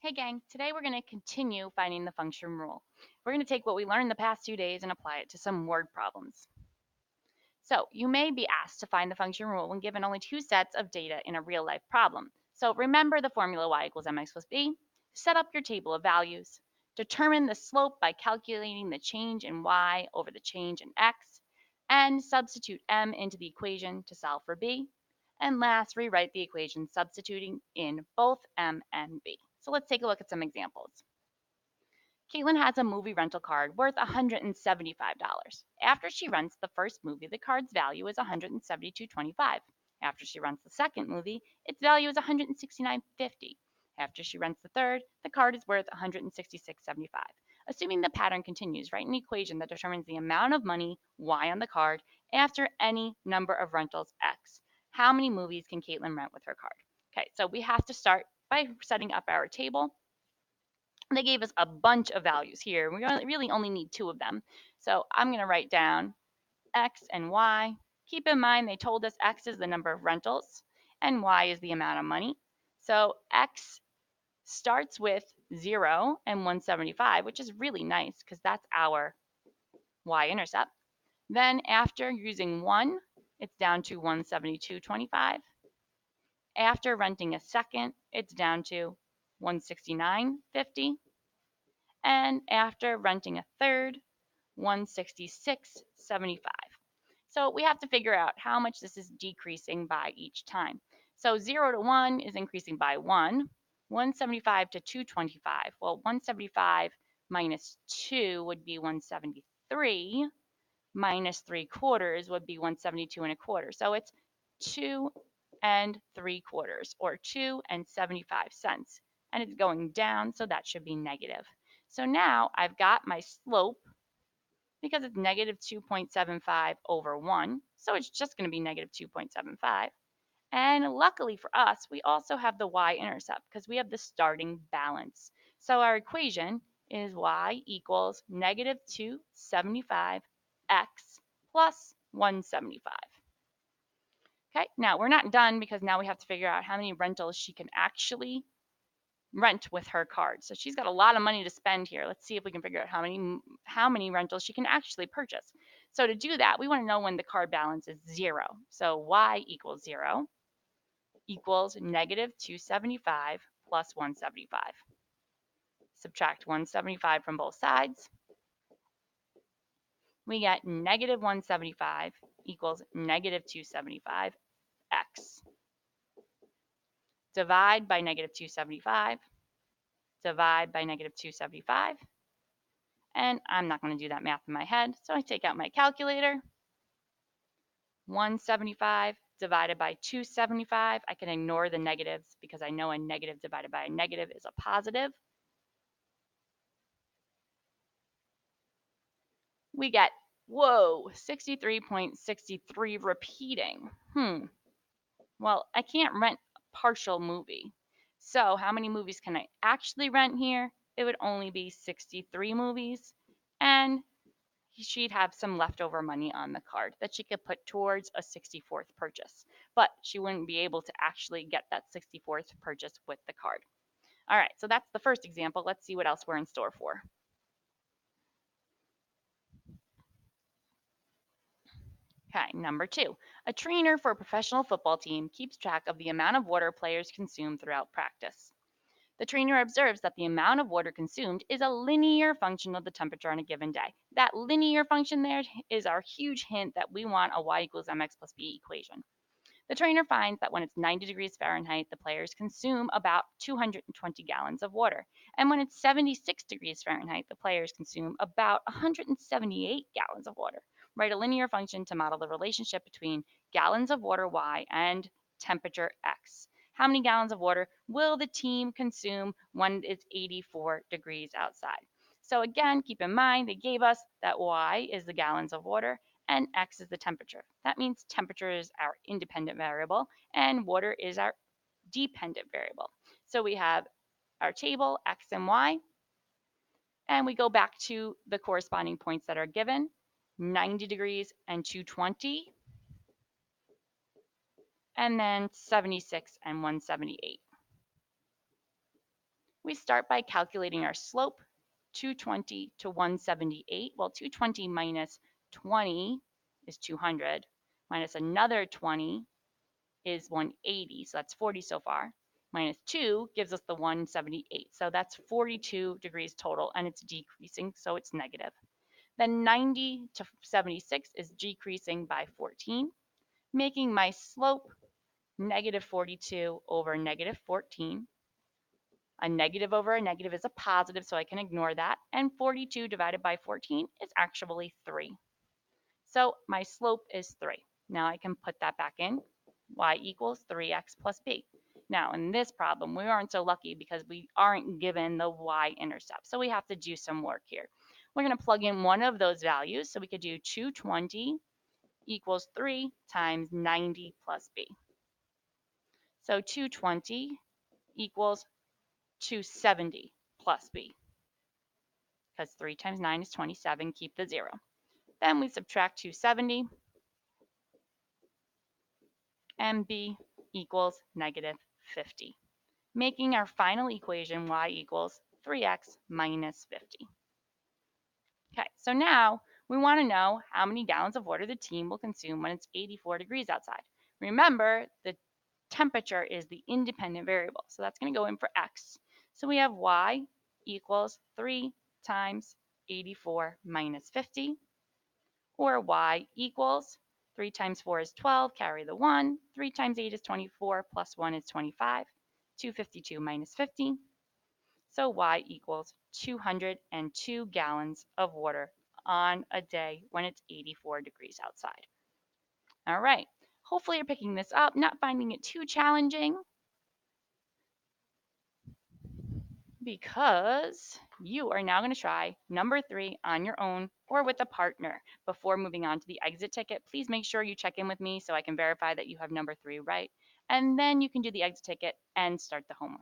Hey gang, today we're going to continue finding the function rule. We're going to take what we learned the past 2 days and apply it to some word problems. So you may be asked to find the function rule when given only two sets of data in a real life problem. So remember the formula y equals mx plus b, set up your table of values, determine the slope by calculating the change in y over the change in x, and substitute m into the equation to solve for b. And last, rewrite the equation substituting in both m and b. So let's take a look at some examples. Caitlin has a movie rental card worth $175. After she rents the first movie, the card's value is $172.25. After she rents the second movie, its value is $169.50. After she rents the third, the card is worth $166.75. Assuming the pattern continues, write an equation that determines the amount of money Y on the card after any number of rentals X. How many movies can Caitlin rent with her card? Okay, so we have to start by setting up our table. They gave us a bunch of values here. We really only need two of them. So I'm going to write down X and Y. Keep in mind they told us X is the number of rentals and Y is the amount of money. So X starts with 0 and 175, which is really nice because that's our y-intercept. Then after using 1, it's down to 172.25. After renting a second, it's down to 169.50. And after renting a third, 166.75. So we have to figure out how much this is decreasing by each time. So 0 to 1 is increasing by 1, 175 to 225. Well, 175 minus 2 would be 173, minus 3/4 would be 172 and a quarter. So it's 2 and 3/4, or 2 and 75 cents. And it's going down, so that should be negative. So now I've got my slope because it's negative 2.75 over 1. So it's just going to be negative 2.75. And luckily for us, we also have the y-intercept because we have the starting balance. So our equation is y equals negative 275x plus 175. Okay, now we're not done because now we have to figure out how many rentals she can actually rent with her card. So she's got a lot of money to spend here. Let's see if we can figure out how many rentals she can actually purchase. So to do that, we want to know when the card balance is 0. So y equals 0 equals negative 275 plus 175. Subtract 175 from both sides. We get negative 175 equals negative 275x. Divide by negative 275. Divide by negative 275. And I'm not going to do that math in my head, so I take out my calculator. 175 divided by 275. I can ignore the negatives because I know a negative divided by a negative is a positive. We get, whoa, 63.63 repeating. Well, I can't rent a partial movie. So how many movies can I actually rent here? It would only be 63 movies. And she'd have some leftover money on the card that she could put towards a 64th purchase. But she wouldn't be able to actually get that 64th purchase with the card. All right, so that's the first example. Let's see what else we're in store for. Okay, number 2. A trainer for a professional football team keeps track of the amount of water players consume throughout practice. The trainer observes that the amount of water consumed is a linear function of the temperature on a given day. That linear function there is our huge hint that we want a y equals mx plus b equation. The trainer finds that when it's 90 degrees Fahrenheit, the players consume about 220 gallons of water. And when it's 76 degrees Fahrenheit, the players consume about 178 gallons of water. Write a linear function to model the relationship between gallons of water y and temperature x. How many gallons of water will the team consume when it's 84 degrees outside? So again, keep in mind they gave us that y is the gallons of water and x is the temperature. That means temperature is our independent variable and water is our dependent variable. So we have our table, x and y, and we go back to the corresponding points that are given, 90 degrees and 220, and then 76 and 178. We start by calculating our slope, 220 to 178. Well, 220 minus 20 is 200, minus another 20 is 180, so that's 40 so far. Minus 2 gives us the 178, so that's 42 degrees total, and it's decreasing, so it's negative. Then 90 to 76 is decreasing by 14, making my slope negative 42 over negative 14. A negative over a negative is a positive, so I can ignore that. And 42 divided by 14 is actually 3. So my slope is 3. Now I can put that back in. Y equals 3x plus b. Now in this problem, we aren't so lucky because we aren't given the y-intercept. So we have to do some work here. We're going to plug in one of those values. So we could do 220 equals 3 times 90 plus b. So 220 equals 270 plus b, because 3 times 9 is 27, keep the 0. Then we subtract 270, and b equals negative 50, making our final equation y equals 3x minus 50. Okay, so now we want to know how many gallons of water the team will consume when it's 84 degrees outside. Remember, the temperature is the independent variable, so that's going to go in for x. So we have y equals 3 times 84 minus 50, or y equals 3 times 4 is 12, carry the 1, 3 times 8 is 24, plus 1 is 25, 252 minus 50. So y equals 202 gallons of water on a day when it's 84 degrees outside. All right, hopefully you're picking this up, not finding it too challenging, because you are now going to try number 3 on your own or with a partner. Before moving on to the exit ticket, please make sure you check in with me so I can verify that you have number 3 right, and then you can do the exit ticket and start the homework.